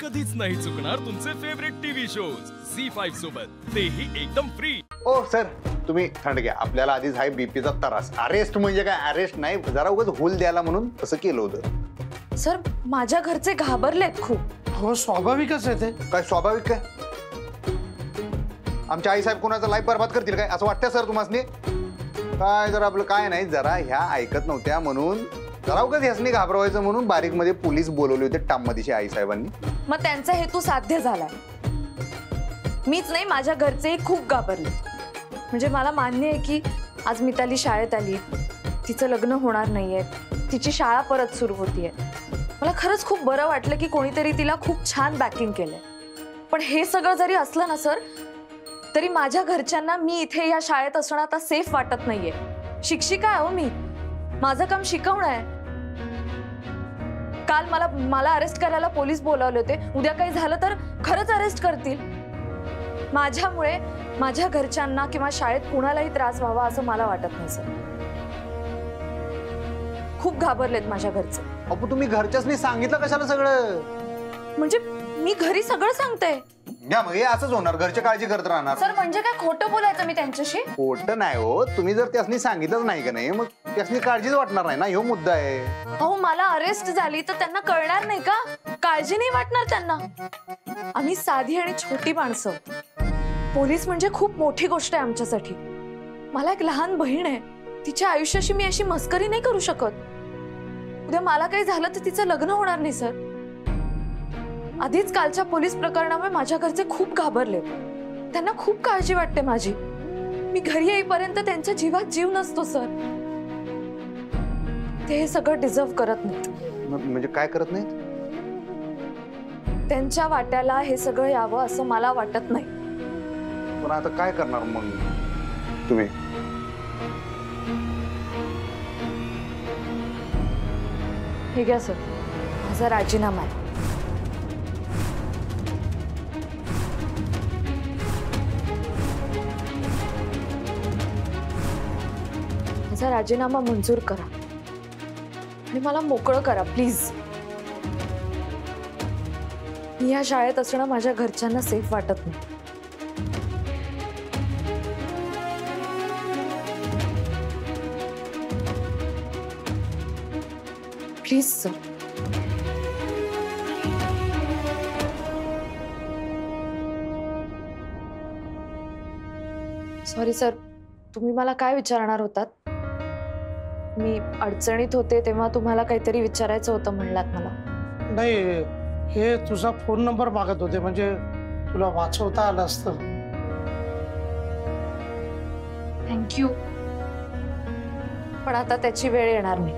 कधीच नाही चुकणार तुमचे फेवरेट टीव्ही शोज झी5 सोबत, तेही एकदम फ्री। ओ सर, तुम्ही थंड घ्या, आपल्याला आधीच हाय बीपीचा त्रास। अरेस्ट म्हणजे काय, अरेस्ट नाही, जरा उगाच हुल द्यायला म्हणून तसं केलं होतं। सर, माझ्या घरचे घाबरलेत खूप। हो, स्वाभाविकच आहे ते। काय स्वाभाविक काय? आमच्या आई साहेब कोणाचा लाईफ बर्बाद करतील काय असं वाटतं सर तुम्हाला? काय जर आपलं काय नाही, जरा ह्या ऐकत नव्हत्या म्हणून जरा उगाच ह्यासनी घाबरवायचं म्हणून बारीक मध्ये पोलीस बोलवले होते टाममधीची आई साहेबांनी। मग त्यांचा हेतू साध्य झाला। मीच नाही, माझ्या घरचे खूप घाबरले। म्हणजे मला मान्य आहे की आज मिताली शाळेत आली, तिचं लग्न होणार नाहीये, तिची शाळा परत सुरू होतीये। मला खरंच खूप बरं वाटलं की कोणीतरी तिला खूप छान बॅकिंग केलंय। पण हे सगळं जरी असलं ना सर, तरी माझ्या घरच्यांना मी इथे या शाळेत असणं आता सेफ वाटत नाहीये। शिक्षिका आहे हो मी, माझं काम शिकवणं आहे। काल मला अरेस्ट करायला पोलीस बोलावले होते, उद्या काही झालं तर खरंच अरेस्ट करतील। माझ्यामुळे माझ्या घरच्यांना किंवा शाळेत कुणालाही त्रास व्हावा असं मला वाटत नाही सर। खूप घाबरलेत माझ्या घरचे। अहो तुम्ही घरच्यासनी सांगितलं कशाला सगळं? म्हणजे मी घरी सगळं सांगते। या मग हे असंच होणार, घरची काळजी करत राहणार सर। म्हणजे काय खोटं बोलायचं मी त्यांच्याशी? खोटं नाही हो, तुम्ही जर त्यासनी सांगितलंच नाही का नाही, मग त्यासनी काळजीच वाटणार नाही ना, ह्यो मुद्दा आहे। अहो मला अरेस्ट झाली तर त्यांना कळणार नाही का? काळजी नाही वाटणार त्यांना? आम्ही साधी आणि छोटी माणसं, पोलीस म्हणजे खूप मोठी गोष्ट आहे आमच्यासाठी। मला एक लहान बहीण आहे, तिच्या आयुष्याशी मी अशी मस्करी नाही करू शकत। उद्या मला काही झालं तर तिचं लग्न होणार नाही सर। आधीच कालच्या पोलीस प्रकरणामुळे माझ्या घरचे खूप घाबरले, त्यांना खूप काळजी वाटते माझी। मी घरी येईपर्यंत त्यांच्या जीवात जीव नसतो सर। ते हे सगळं डिझर्व करत नाहीत। म्हणजे काय करत नाहीत? त्यांच्या वाट्याला हे सगळं यावं असं मला वाटत नाही। पण आता काय करणार मग तुम्ही? हे घ्या सर, माझा राजीनामा आहे। माझा राजीनामा मंजूर करा आणि मला मोकळं करा प्लीज। मी या शाळेत असणं माझ्या घरच्यांना सेफ वाटत नाही। Please sir. सॉरी सर, तुम्ही मला काय विचारणार होतात? मी अडचणीत होते तेव्हा तुम्हाला काहीतरी विचारायचं होतं म्हणलात मला। नाही, हे तुझा फोन नंबर मागत होते, म्हणजे तुला वाचवता आलं असतं। थँक्यू, पण आता त्याची वेळ येणार नाही,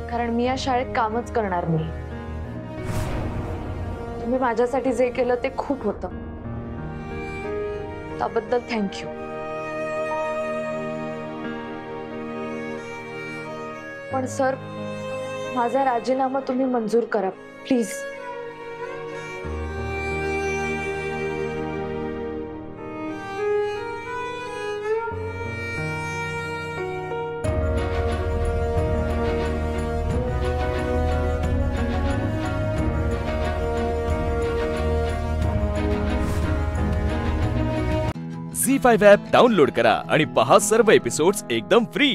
कारण मी या शाळेत कामच करणार नाही। तुम्ही माझ्यासाठी जे केलं ते खूप होतं, त्याबद्दल थँक्यू। पण सर, माझा राजीनामा तुम्ही मंजूर करा प्लीज। झी5 ॲप डाउनलोड करा आणि पहा सर्व एपिसोड्स एकदम फ्री।